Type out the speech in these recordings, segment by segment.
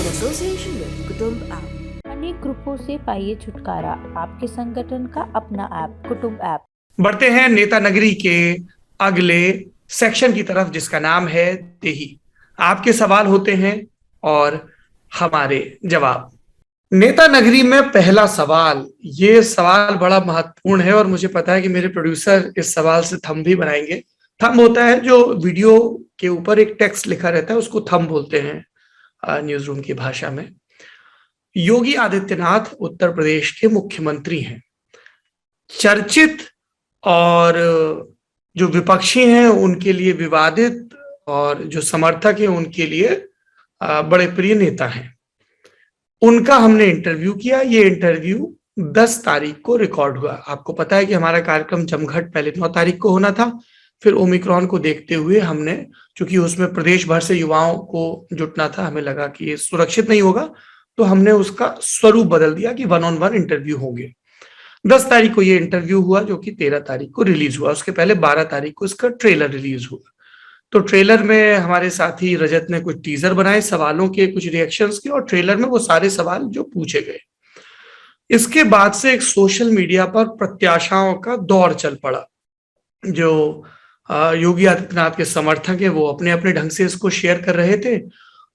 Association with कुटुंब app. अनेक ग्रुपों से पाइए छुटकारा, आपके संगठन का अपना ऐप कुटुंब ऐप। बढ़ते हैं नेता नगरी के अगले सेक्शन की तरफ, जिसका नाम है देही। आपके सवाल होते हैं और हमारे जवाब। नेता नगरी में पहला सवाल, ये सवाल बड़ा महत्वपूर्ण है और मुझे पता है कि मेरे प्रोड्यूसर इस सवाल से थंब भी बनाएंगे। थंब होता है जो वीडियो के ऊपर एक टेक्स्ट लिखा रहता है, उसको थंब बोलते हैं न्यूज रूम की भाषा में। योगी आदित्यनाथ उत्तर प्रदेश के मुख्यमंत्री हैं। चर्चित और जो विपक्षी हैं उनके लिए विवादित और जो समर्थक हैं उनके लिए बड़े प्रिय नेता हैं। उनका हमने इंटरव्यू किया। ये इंटरव्यू 10 तारीख को रिकॉर्ड हुआ। आपको पता है कि हमारा कार्यक्रम जमघट पहले 9 तारीख को होना था, फिर ओमिक्रॉन को देखते हुए हमने, चूंकि उसमें प्रदेश भर से युवाओं को जुटना था, हमें लगा कि ये सुरक्षित नहीं होगा, तो हमने उसका स्वरूप बदल दिया कि 1-on-1 इंटरव्यू होंगे। 10 तारीख को ये इंटरव्यू हुआ, जो कि 13 तारीख को रिलीज हुआ। उसके पहले 12 तारीख को इसका ट्रेलर रिलीज हुआ। तो ट्रेलर में हमारे साथी रजत ने कुछ टीजर बनाए सवालों के, कुछ रिएक्शंस के, और ट्रेलर में वो सारे सवाल जो पूछे गए। इसके बाद से एक सोशल मीडिया पर प्रत्याशाओं का दौर चल पड़ा। जो योगी आदित्यनाथ के समर्थक हैं वो अपने अपने ढंग से इसको शेयर कर रहे थे,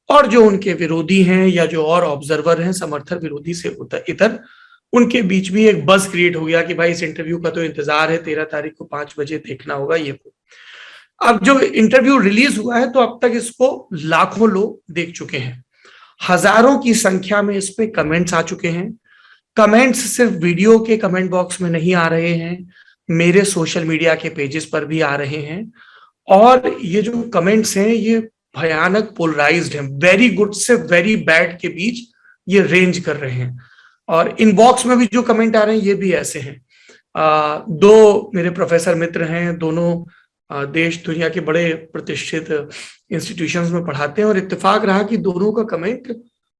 और जो उनके विरोधी हैं या जो और ऑब्जर्वर हैं, समर्थक विरोधी से इतर, उनके बीच भी एक बज क्रिएट हो गया कि भाई इस इंटरव्यू का तो इंतजार है, 13 तारीख को 5 बजे देखना होगा ये को। अब जो इंटरव्यू रिलीज हुआ है तो अब तक इसको लाखों लोग देख चुके हैं। हजारों की संख्या में इस पे कमेंट्स आ चुके हैं। कमेंट्स सिर्फ वीडियो के कमेंट बॉक्स में नहीं आ रहे हैं, मेरे सोशल मीडिया के पेजेस पर भी आ रहे हैं। और ये जो कमेंट्स हैं ये भयानक पोलराइज्ड हैं, वेरी गुड से वेरी बैड के बीच ये रेंज कर रहे हैं। और इनबॉक्स में भी जो कमेंट आ रहे हैं ये भी ऐसे हैं। 2 मेरे प्रोफेसर मित्र हैं, दोनों देश दुनिया के बड़े प्रतिष्ठित इंस्टीट्यूशंस में पढ़ाते हैं, और इत्तेफाक रहा कि दोनों का कमेंट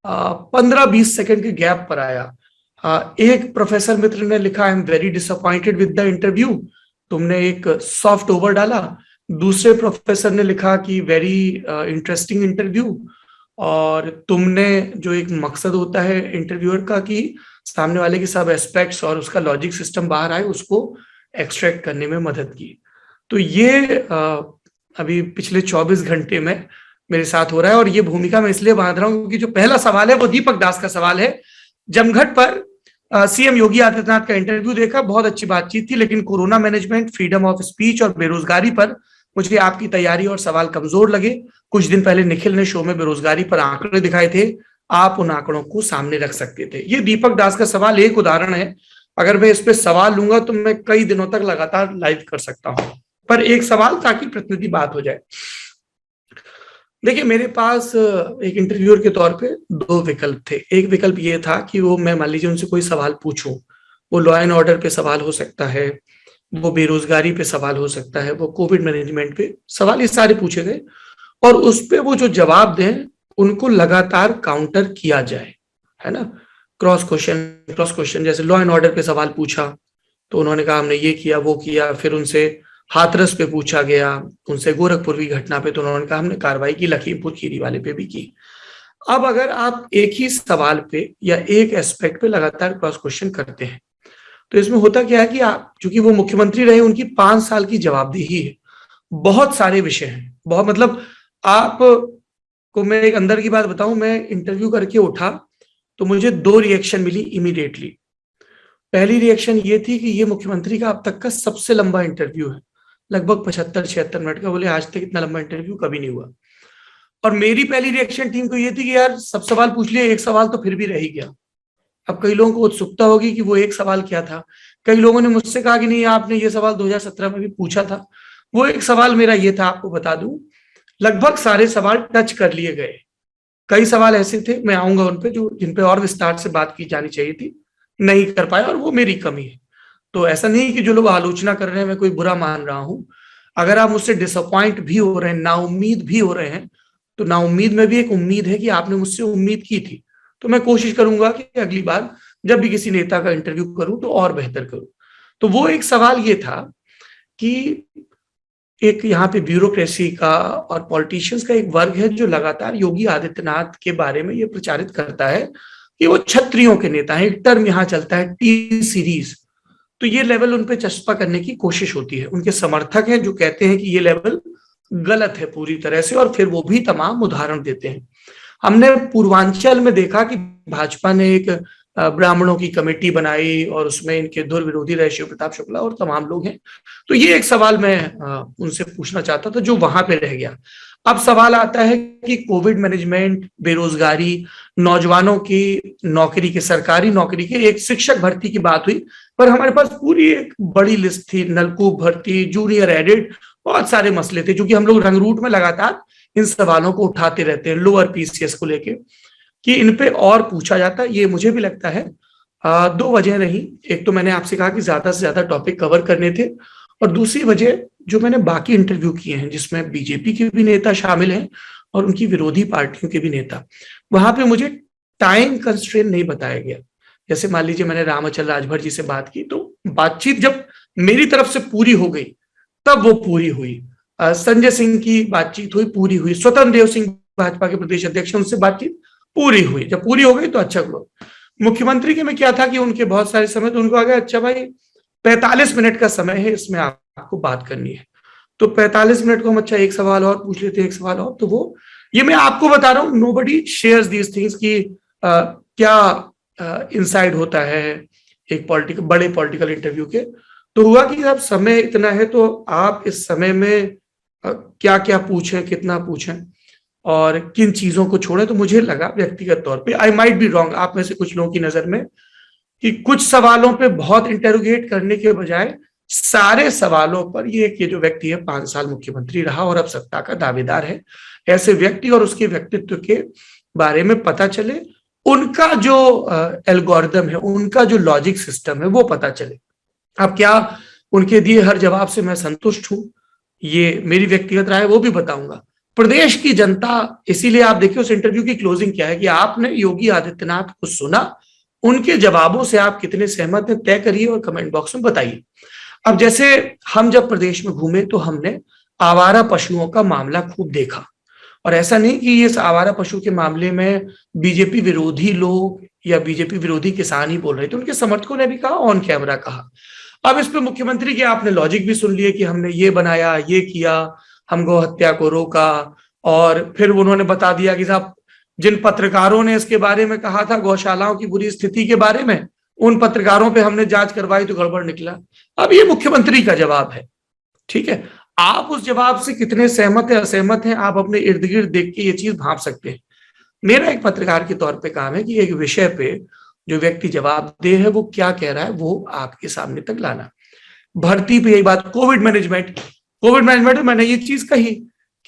15-20 सेकंड के गैप पर आया। एक प्रोफेसर मित्र ने लिखा, I am very disappointed with the interview, तुमने एक सॉफ्ट ओवर डाला। दूसरे प्रोफेसर ने लिखा कि वेरी इंटरेस्टिंग इंटरव्यू, और तुमने जो एक मकसद होता है इंटरव्यूअर का कि सामने वाले के सब एस्पेक्ट्स और उसका लॉजिक सिस्टम बाहर आए, उसको एक्सट्रैक्ट करने में मदद की। तो ये अभी पिछले 24 घंटे में मेरे साथ हो रहा है। और ये भूमिका मैं इसलिए बांध रहा हूं क्योंकि जो पहला सवाल है वो दीपक दास का सवाल है। जमघट पर सीएम योगी आदित्यनाथ का इंटरव्यू देखा, बहुत अच्छी बातचीत थी, लेकिन corona management, freedom of speech और बेरोजगारी पर मुझे आपकी तैयारी और सवाल कमजोर लगे। कुछ दिन पहले निखिल ने शो में बेरोजगारी पर आंकड़े दिखाए थे, आप उन आंकड़ों को सामने रख सकते थे। ये दीपक दास का सवाल एक उदाहरण है। अगर मैं इस पे सवाल लूंगा तो मैं कई दिनों तक लगातार लाइव कर सकता हूं, पर एक सवाल ताकि प्रतिनिधि बात हो जाए। देखिए, मेरे पास एक इंटरव्यूअर के तौर पे 2 विकल्प थे। एक विकल्प ये था कि वो, मैं मान लीजिए उनसे कोई सवाल पूछूं, वो लॉ एंड ऑर्डर पे सवाल हो सकता है, वो बेरोजगारी पे सवाल हो सकता है, वो कोविड मैनेजमेंट पे सवाल, ये सारे पूछे गए, और उस पे वो जो जवाब दें उनको लगातार काउंटर किया जाए, है ना। क्रॉस क्वेश्चन, जैसे लॉ एंड ऑर्डर पे सवाल पूछा तो उन्होंने कहा हमने ये किया वो किया, फिर उनसे हाथरस पे पूछा गया, उनसे गोरखपुर की घटना पे तो उन्होंने कहा हमने कार्रवाई की, लखीमपुर खीरी वाले पे भी की। अब अगर आप एक ही सवाल पे या एक एस्पेक्ट पे लगातार क्रॉस क्वेश्चन करते हैं तो इसमें होता क्या है कि आप, चूंकि वो मुख्यमंत्री रहे, उनकी 5 साल की जवाबदेही है, बहुत सारे विषय हैं, बहुत, मतलब आप को मैं एक अंदर की बात बताऊं, मैं इंटरव्यू करके उठा तो मुझे 2 रिएक्शन मिली इमीडिएटली। पहली रिएक्शन ये थी कि ये मुख्यमंत्री का अब तक का सबसे लंबा इंटरव्यू है, लगभग 75-76 मिनट का। बोले आज तक इतना लंबा इंटरव्यू कभी नहीं हुआ। और मेरी पहली रिएक्शन टीम को ये थी कि यार सब सवाल पूछ लिए, एक सवाल तो फिर भी रह ही गया। अब कई लोगों को उत्सुकता होगी कि वो एक सवाल क्या था। कई लोगों ने मुझसे कहा कि नहीं, आपने ये सवाल 2017 में भी पूछा था। वो एक सवाल मेरा ये था, आपको बता दूं, लगभग सारे सवाल टच कर लिए गए। कई सवाल ऐसे थे, मैं आऊंगा उन पे, जो जिन पे और विस्तार से बात की जानी चाहिए थी, नहीं कर पाया, और वो मेरी कमी है। तो ऐसा नहीं कि जो लोग आलोचना कर रहे हैं मैं कोई बुरा मान रहा हूं। अगर आप मुझसे डिसअपॉइंट भी हो रहे हैं, नाउम्मीद भी हो रहे हैं, तो नाउम्मीद में भी एक उम्मीद है कि आपने मुझसे उम्मीद की थी। तो मैं कोशिश करूंगा कि अगली बार जब भी किसी नेता का इंटरव्यू करूं तो और बेहतर करूं। तो वो एक सवाल ये था कि एक यहाँ पे ब्यूरोक्रेसी का और पॉलिटिशियंस का एक वर्ग है जो लगातार योगी आदित्यनाथ के बारे में ये प्रचारित करता है कि वो क्षत्रियों के नेता हैं। एक टर्म यहाँ चलता है टी सीरीज, तो ये लेवल उन पे चस्पा करने की कोशिश होती है। उनके समर्थक हैं जो कहते हैं कि ये लेवल गलत है पूरी तरह से, और फिर वो भी तमाम उदाहरण देते हैं। हमने पूर्वांचल में देखा कि भाजपा ने एक ब्राह्मणों की कमेटी बनाई और उसमें इनके धुर विरोधी रहे शिव प्रताप शुक्ला और तमाम लोग हैं। तो ये एक सवाल मैं उनसे पूछना चाहता था जो वहां पे रह गया। अब सवाल आता है कि कोविड मैनेजमेंट, बेरोजगारी, नौजवानों की नौकरी के, सरकारी नौकरी के, एक शिक्षक भर्ती की बात हुई, पर हमारे पास पूरी एक बड़ी लिस्ट थी, नलकूप भर्ती, जूनियर एडिट, बहुत सारे मसले थे। क्योंकि हम लोग रंग रूट में लगातार इन सवालों को उठाते रहते हैं, लोअर पीसीएस को लेके, कि इन पे और पूछा जाता है। ये मुझे भी लगता है दो वजह रही। एक तो मैंने आपसे कहा कि ज्यादा से ज्यादा टॉपिक कवर करने थे, और दूसरी वजह जो मैंने बाकी इंटरव्यू किए हैं जिसमें बीजेपी के भी नेता शामिल हैं और उनकी विरोधी पार्टियों के भी नेता, वहां पे मुझे टाइम कंस्ट्रेंट नहीं बताया गया। जैसे मान लीजिए मैंने रामाचल राजभर जी से बात की, तो बातचीत जब मेरी तरफ से पूरी हो गई तब वो पूरी हुई। संजय सिंह की बातचीत हुई, पूरी हुई। स्वतंत्र देव सिंह भाजपा के प्रदेश अध्यक्ष, उनसे बातचीत पूरी हुई। जब पूरी हो गई तो अच्छा करो। मुख्यमंत्री के में क्या था कि उनके बहुत सारे समय, तो उनको आ गया अच्छा भाई 45 मिनट का समय है, इसमें आपको बात करनी है। तो 45 मिनट को हम अच्छा एक सवाल और पूछ लेते हैं, एक सवाल और। तो वो, ये मैं आपको बता रहा हूँ, नोबडी शेयर्स दीज थिंग्स की क्या इनसाइड होता है एक बड़े पॉलिटिकल इंटरव्यू के। तो हुआ कि अब समय इतना है तो आप इस समय में क्या क्या पूछें, कितना पूछें और किन चीजों को छोड़ें। तो मुझे लगा व्यक्तिगत तौर पे, आई माइट बी रॉन्ग, आप में से कुछ लोगों की नजर में, कि कुछ सवालों पे बहुत इंटेरोगेट करने के बजाय सारे सवालों पर ये जो व्यक्ति है 5 साल मुख्यमंत्री रहा और अब सत्ता का दावेदार है, ऐसे व्यक्ति और उसके व्यक्तित्व के बारे में पता चले, उनका जो एल्गोरिदम है, उनका जो लॉजिक सिस्टम है वो पता चले। अब क्या उनके दिए हर जवाब से मैं संतुष्ट हूं, ये मेरी व्यक्तिगत राय, वो भी बताऊंगा। प्रदेश की जनता, इसीलिए आप देखिए उस इंटरव्यू की क्लोजिंग क्या है कि आपने योगी आदित्यनाथ को सुना, उनके जवाबों से आप कितने सहमत हैं तय करिए और कमेंट बॉक्स में बताइए। अब जैसे हम जब प्रदेश में घूमे तो हमने आवारा पशुओं का मामला खूब देखा, और ऐसा नहीं कि इस आवारा पशु के मामले में बीजेपी विरोधी लोग या बीजेपी विरोधी किसान ही बोल रहे थे, उनके समर्थकों ने भी कहा, ऑन कैमरा कहा। अब इस पे मुख्यमंत्री के आपने लॉजिक भी सुन लिए कि हमने ये बनाया, ये किया, हम गौ हत्या को रोका, और फिर उन्होंने बता दिया कि साहब जिन पत्रकारों ने इसके बारे में कहा था गौशालाओं की बुरी स्थिति के बारे में, उन पत्रकारों पे हमने जांच करवाई तो गड़बड़ निकला। अब ये मुख्यमंत्री का जवाब है, ठीक है। आप उस जवाब से कितने सहमत है असहमत हैं, आप अपने इर्द गिर्द देख के ये चीज भांप सकते हैं। मेरा एक पत्रकार के तौर पे काम है कि एक विषय पे जो व्यक्ति जवाब दे है वो क्या कह रहा है वो आपके सामने तक लाना। भर्ती पे यही बात, कोविड मैनेजमेंट में मैंने ये चीज कही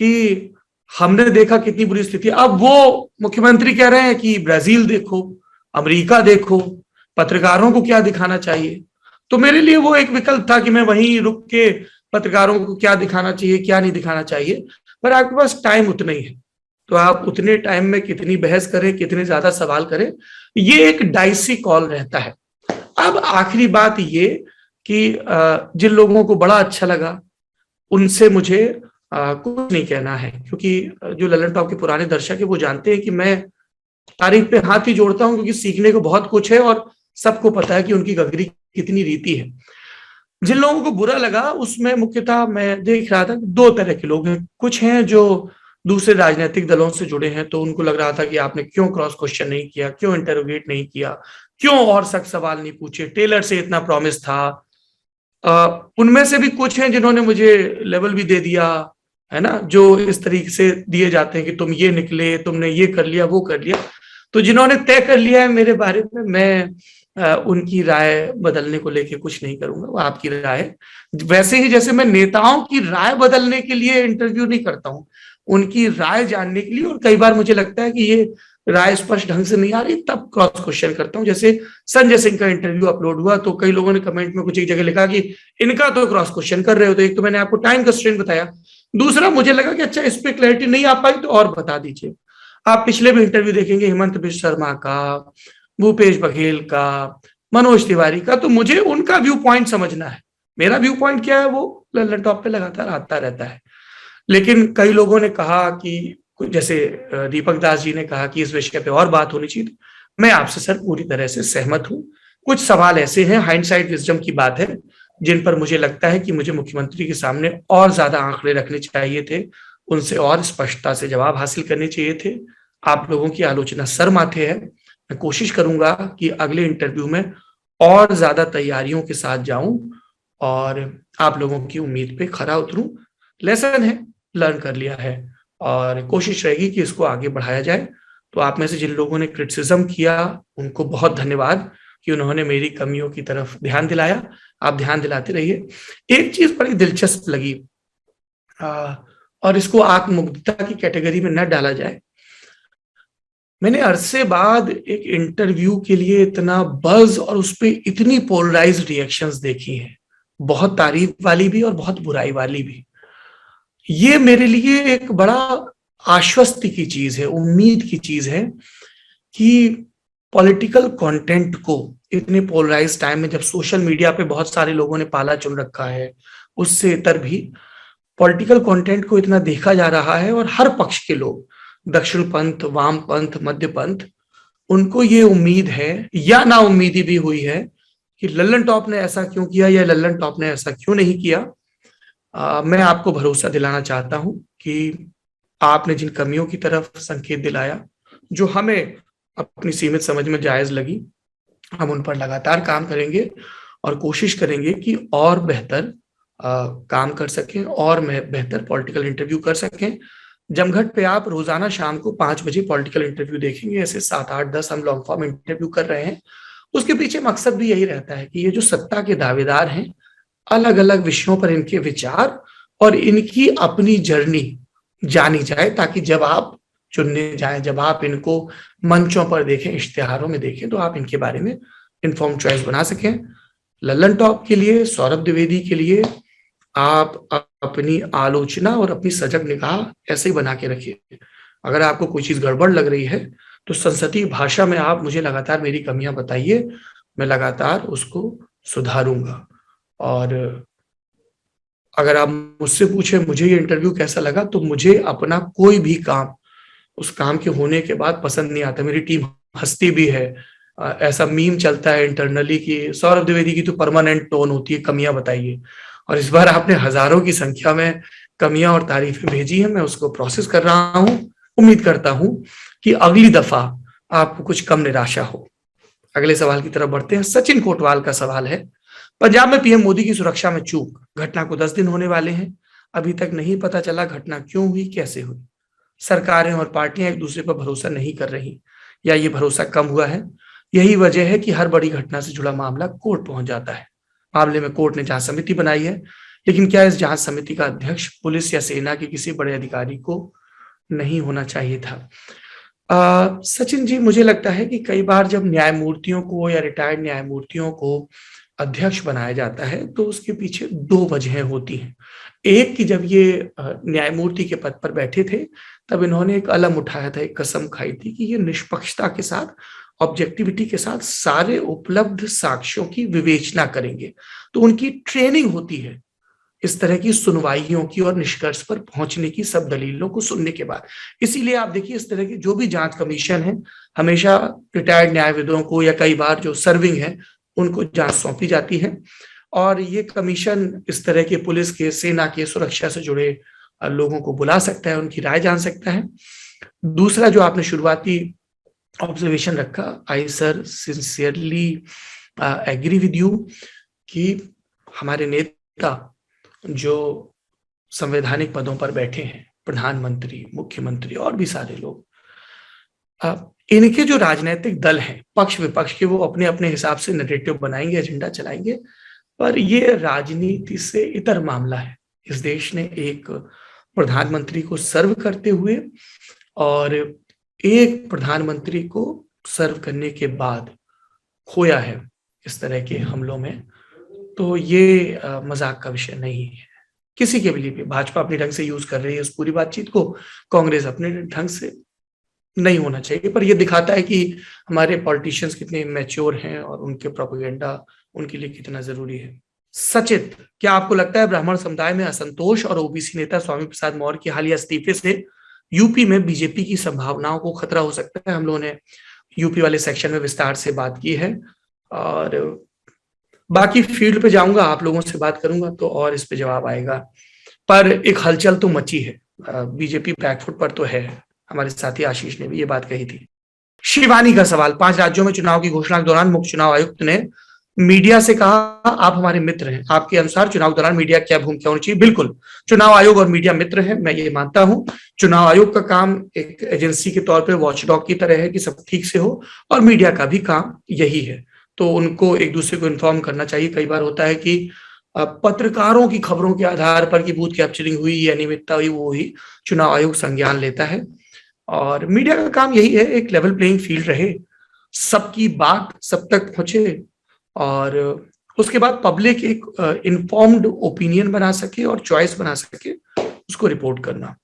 कि हमने देखा कितनी बुरी स्थिति। अब वो मुख्यमंत्री कह रहे हैं कि ब्राजील देखो, अमेरिका देखो, पत्रकारों को क्या दिखाना चाहिए। तो मेरे लिए वो एक विकल्प था कि मैं वहीं रुक के पत्रकारों को क्या दिखाना चाहिए, क्या नहीं दिखाना चाहिए। पर आपके पास टाइम उतना ही है, तो आप उतने टाइम में कितनी बहस करें, कितने ज्यादा सवाल करें, ये एक डाइसी कॉल रहता है। अब आखिरी बात ये कि जिन लोगों को बड़ा अच्छा लगा उनसे मुझे कुछ नहीं कहना है, क्योंकि जो ललन टॉप के पुराने दर्शक है वो जानते हैं कि मैं तारीफ पे हाथ ही जोड़ता हूं, क्योंकि सीखने को बहुत कुछ है और सबको पता है कि उनकी गगरी कितनी रीति है। जिन लोगों को बुरा लगा उसमें मुख्यतः मैं देख रहा था कि 2 तरह के लोग हैं। कुछ हैं जो दूसरे राजनीतिक दलों से जुड़े हैं, तो उनको लग रहा था कि आपने क्यों क्रॉस क्वेश्चन नहीं किया, क्यों इंटरोगेट नहीं किया, क्यों और सख्त सवाल नहीं पूछे, टेलर से इतना प्रॉमिस था। उनमें से भी कुछ हैं जिन्होंने मुझे लेवल भी दे दिया है ना, जो इस तरीके से दिए जाते हैं कि तुम ये निकले, तुमने ये कर लिया, वो कर लिया। तो जिन्होंने तय कर लिया है मेरे बारे में, मैं उनकी राय बदलने को लेके कुछ नहीं करूंगा, वो आपकी राय है। वैसे ही जैसे मैं नेताओं की राय बदलने के लिए इंटरव्यू नहीं करता हूँ, उनकी राय जानने के लिए, और कई बार मुझे लगता है कि ये राय स्पष्ट ढंग से नहीं आ रही तब क्रॉस क्वेश्चन करता हूँ। जैसे संजय सिंह का इंटरव्यू अपलोड हुआ तो कई लोगों ने कमेंट में कुछ एक जगह लिखा कि इनका तो क्रॉस क्वेश्चन कर रहे हो। तो एक तो मैंने आपको टाइम कंस्ट्रेंट बताया, दूसरा मुझे लगा कि अच्छा इस पे क्लैरिटी नहीं आ पाई तो और बता दीजिए। आप पिछले भी इंटरव्यू देखेंगे हिमंत बिश्व शर्मा का, भूपेश बघेल का, मनोज तिवारी का, तो मुझे उनका व्यू पॉइंट समझना है। मेरा व्यू पॉइंट क्या है वो लल्लन टॉप पे लगातार आता रहता है। लेकिन कई लोगों ने कहा कि जैसे दीपक दास जी ने कहा कि इस विषय पे और बात होनी चाहिए। मैं आपसे सर पूरी तरह से सहमत हूँ। कुछ सवाल ऐसे हैं, हाइंडसाइट विजडम की बात है, जिन पर मुझे लगता है कि मुझे मुख्यमंत्री के सामने और ज्यादा आंकड़े रखने चाहिए थे, उनसे और स्पष्टता से जवाब हासिल करने चाहिए थे। आप लोगों की आलोचना सर माथे है। मैं कोशिश करूंगा कि अगले इंटरव्यू में और ज्यादा तैयारियों के साथ जाऊं और आप लोगों की उम्मीद पे खरा उतरूं। लेसन है, लर्न कर लिया है, और कोशिश रहेगी कि इसको आगे बढ़ाया जाए। तो आप में से जिन लोगों ने क्रिटिसिज्म किया, उनको बहुत धन्यवाद कि उन्होंने मेरी कमियों की तरफ ध्यान दिलाया। आप ध्यान दिलाते रहिए। एक चीज बड़ी दिलचस्प लगी, और इसको आत्ममुग्धता की कैटेगरी में न डाला जाए। मैंने अरसे बाद एक इंटरव्यू के लिए इतना बज़ और उस पर इतनी पोलराइज्ड रिएक्शंस देखी हैं, बहुत तारीफ वाली भी और बहुत बुराई वाली भी। ये मेरे लिए एक बड़ा आश्वस्ति की चीज है, उम्मीद की चीज है कि पॉलिटिकल कंटेंट को इतने पोलराइज टाइम में, जब सोशल मीडिया पे बहुत सारे लोगों ने पाला चुन रखा है, उससे इतर भी पॉलिटिकल कंटेंट को इतना देखा जा रहा है, और हर पक्ष के लोग, दक्षिण पंथ, वाम पंथ, मध्य पंथ, उनको ये उम्मीद है या ना उम्मीदी भी हुई है कि लल्लन टॉप ने ऐसा क्यों किया या लल्लन टॉप ने ऐसा क्यों नहीं किया। मैं आपको भरोसा दिलाना चाहता हूं कि आपने जिन कमियों की तरफ संकेत दिलाया, जो हमें अपनी सीमित समझ में जायज लगी, हम उन पर लगातार काम करेंगे और कोशिश करेंगे कि और बेहतर काम कर सकें और बेहतर पॉलिटिकल इंटरव्यू कर सकें। जमघट पे आप रोजाना शाम को 5 बजे पॉलिटिकल इंटरव्यू देखेंगे। ऐसे 7, 8, 10 हम लॉन्ग फॉर्म इंटरव्यू कर रहे हैं। उसके पीछे मकसद भी यही रहता है कि ये जो सत्ता के दावेदार हैं, अलग अलग विषयों पर इनके विचार और इनकी अपनी जर्नी जानी जाए, ताकि जब आप चुनने जाएं, जब आप इनको मंचों पर देखें, इश्तिहारों में देखें, तो आप इनके बारे में इन्फॉर्म चॉइस बना सकें। लल्लन टॉप के लिए, सौरभ द्विवेदी के लिए आप अपनी आलोचना और अपनी सजग निगाह ऐसे ही बना के रखिए। अगर आपको कोई चीज गड़बड़ लग रही है तो संसदीय भाषा में आप मुझे लगातार मेरी कमियां बताइए, मैं लगातार उसको सुधारूंगा। और अगर आप मुझसे पूछे मुझे ये इंटरव्यू कैसा लगा, तो मुझे अपना कोई भी काम उस काम के होने के बाद पसंद नहीं आता। मेरी टीम हंसती भी है। ऐसा मीम चलता है इंटरनली कि सौरभ द्विवेदी की तो परमानेंट टोन होती है, कमियां बताइए। और इस बार आपने हजारों की संख्या में कमियां और तारीफें भेजी हैं, मैं उसको प्रोसेस कर रहा हूं। उम्मीद करता हूं कि अगली दफा आपको कुछ कम निराशा हो। अगले सवाल की तरफ बढ़ते हैं। सचिन कोटवाल का सवाल है, पंजाब में पीएम मोदी की सुरक्षा में चूक, घटना को 10 दिन होने वाले हैं, अभी तक नहीं पता चला घटना क्यों हुई, कैसे हुई। सरकारें और पार्टियां एक दूसरे पर भरोसा नहीं कर रही, या ये भरोसा कम हुआ है। यही वजह है कि हर बड़ी घटना से जुड़ा मामला कोर्ट पहुंच जाता है। मामले में कोर्ट ने जांच समिति बनाई है, लेकिन क्या इस जांच समिति का अध्यक्ष पुलिस या सेना के किसी बड़े अधिकारी को नहीं होना चाहिए था? सचिन जी, मुझे लगता है कि कई बार जब न्यायमूर्तियों को या रिटायर्ड न्यायमूर्तियों को अध्यक्ष बनाया जाता है, तो उसके पीछे 2 वजहें होती हैं। एक कि जब ये न्यायमूर्ति के पद पर बैठे थे, तब इन्होंने एक अलम उठाया था, एक कसम खाई थी कि ये निष्पक्षता के साथ, ऑब्जेक्टिविटी के साथ सारे उपलब्ध साक्ष्यों की विवेचना करेंगे। तो उनकी ट्रेनिंग होती है इस तरह की सुनवाइयों की और निष्कर्ष पर पहुंचने की, सब दलीलों को सुनने के बाद। इसीलिए आप देखिए, इस तरह की जो भी जांच कमीशन है, हमेशा रिटायर्ड न्यायविदों को या कई बार जो सर्विंग है उनको जांच सौंपी जाती है। और ये कमीशन इस तरह के पुलिस के, सेना के, सुरक्षा से जुड़े लोगों को बुला सकता है, उनकी राय जान सकता है। दूसरा जो आपने शुरुआती ऑब्जर्वेशन रखा, I sir sincerely agree with you कि हमारे नेता जो संवैधानिक पदों पर बैठे हैं, प्रधानमंत्री, मुख्यमंत्री और भी सारे लोग, इनके जो राजनीतिक दल हैं, पक्ष विपक्ष के, वो अपने अपने हिसाब से नैरेटिव बनाएंगे, एजेंडा चलाएंगे, पर ये राजनीति से इतर मामला है। इस देश ने एक प्रधानमंत्री को सर्व करते हुए और एक प्रधानमंत्री को सर्व करने के बाद खोया है इस तरह के हमलों में। तो ये मजाक का विषय नहीं है किसी के लिए। भाजपा अपने ढंग से यूज कर रही है इस पूरी बातचीत को, कांग्रेस अपने ढंग से। नहीं होना चाहिए, पर यह दिखाता है कि हमारे पॉलिटिशियंस कितने मैच्योर हैं और उनके प्रोपेगेंडा उनके लिए कितना जरूरी है। सचित, क्या आपको लगता है ब्राह्मण समुदाय में असंतोष और ओबीसी नेता स्वामी प्रसाद मौर्य के हालिया इस्तीफे से यूपी में बीजेपी की संभावनाओं को खतरा हो सकता है? हम लोगों ने यूपी वाले सेक्शन में विस्तार से बात की है और बाकी फील्ड पे जाऊंगा, आप लोगों से बात करूंगा तो और इस पे जवाब आएगा। पर एक हलचल तो मची है, बीजेपी बैकफुट पर तो है। हमारे साथी आशीष ने भी ये बात कही थी। शिवानी का सवाल, 5 राज्यों में चुनाव की घोषणा के दौरान मुख्य चुनाव आयुक्त ने मीडिया से कहा आप हमारे मित्र हैं, आपके अनुसार चुनाव के दौरान मीडिया क्या भूमिका होनी चाहिए? बिल्कुल, चुनाव आयोग और मीडिया मित्र है, मैं ये मानता हूं। चुनाव आयोग का काम एक एजेंसी के तौर पे वॉचडॉग की तरह है कि सब ठीक से हो, और मीडिया का भी काम यही है, तो उनको एक दूसरे को इन्फॉर्म करना चाहिए। कई बार होता है कि पत्रकारों की खबरों के आधार पर कि बूथ कैप्चरिंग हुई या अनियमितता हुई, वो ही चुनाव आयोग संज्ञान लेता है। और मीडिया का काम यही है, एक लेवल प्लेइंग फील्ड रहे, सबकी बात सब तक पहुंचे और उसके बाद पब्लिक एक इन्फॉर्म्ड ओपिनियन बना सके और चॉइस बना सके, उसको रिपोर्ट करना।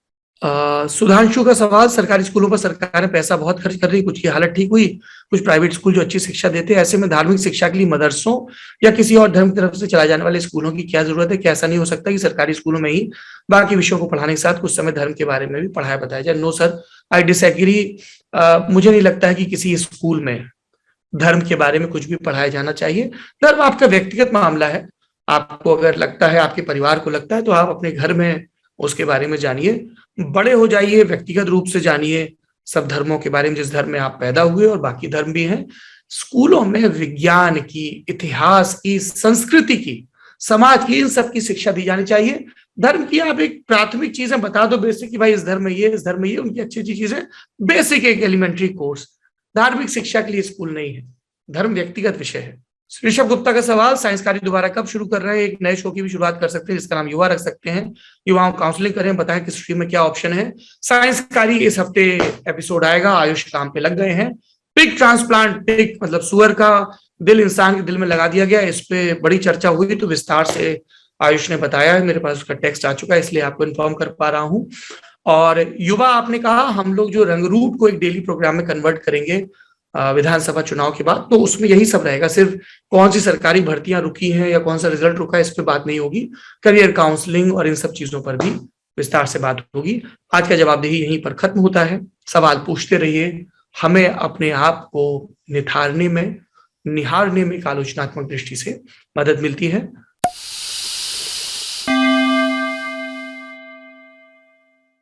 सुधांशु का सवाल, सरकारी स्कूलों पर सरकार पैसा बहुत खर्च कर रही, कुछ की हालत ठीक हुई, कुछ प्राइवेट स्कूल जो अच्छी शिक्षा देते हैं, ऐसे में धार्मिक शिक्षा के लिए मदरसों या किसी और धर्म की तरफ से चलाए जाने वाले स्कूलों की क्या जरूरत है? क्या ऐसा नहीं हो सकता कि सरकारी स्कूलों में ही बाकी विषयों को पढ़ाने के साथ कुछ समय धर्म के बारे में भी पढ़ाया बताया जाए? No sir, I disagree. मुझे नहीं लगता है कि किसी स्कूल में धर्म के बारे में कुछ भी पढ़ाया जाना चाहिए। धर्म आपका व्यक्तिगत मामला है, आपको अगर लगता है, आपके परिवार को लगता है, तो आप अपने घर में उसके बारे में जानिए, बड़े हो जाइए, व्यक्तिगत रूप से जानिए सब धर्मों के बारे में, जिस धर्म में आप पैदा हुए, और बाकी धर्म भी हैं। स्कूलों में विज्ञान की, इतिहास की, संस्कृति की, समाज की, इन सब की शिक्षा दी जानी चाहिए। धर्म की आप एक प्राथमिक चीजें बता दो, बेसिक, कि भाई इस धर्म में ये, इस धर्म में ये, उनकी अच्छी अच्छी चीजें, बेसिक एक एलिमेंट्री कोर्स। धार्मिक शिक्षा के लिए स्कूल नहीं है, धर्म व्यक्तिगत विषय है। ऋषभ गुप्ता का सवाल, साइंसकारी दोबारा कब शुरू कर रहे हैं? एक नए शो की भी शुरुआत कर सकते हैं जिसका नाम युवा रख सकते हैं, युवाओं को काउंसलिंग करें, बताएं किस स्ट्रीम में क्या ऑप्शन है। साइंसकारी इस हफ्ते एपिसोड आएगा, आयुष काम पे लग गए हैं। पिग ट्रांसप्लांट, पिग मतलब सुअर का दिल इंसान के दिल में लगा दिया गया, इस पे बड़ी चर्चा हुई, तो विस्तार से आयुष ने बताया है, मेरे पास उसका टेक्स्ट आ चुका है, इसलिए आपको इन्फॉर्म कर पा रहा हूं। और युवा, आपने कहा हम लोग जो रंगरूट को एक डेली प्रोग्राम में कन्वर्ट करेंगे विधानसभा चुनाव के बाद, तो उसमें यही सब रहेगा। सिर्फ कौन सी सरकारी भर्तियां रुकी हैं या कौन सा रिजल्ट रुका है, इस पे बात नहीं होगी। करियर काउंसलिंग और इन सब चीजों पर भी विस्तार से बात होगी। आज का जवाबदेही यहीं पर खत्म होता है। सवाल पूछते रहिए, हमें अपने आप को निहारने में एक आलोचनात्मक दृष्टि से मदद मिलती है।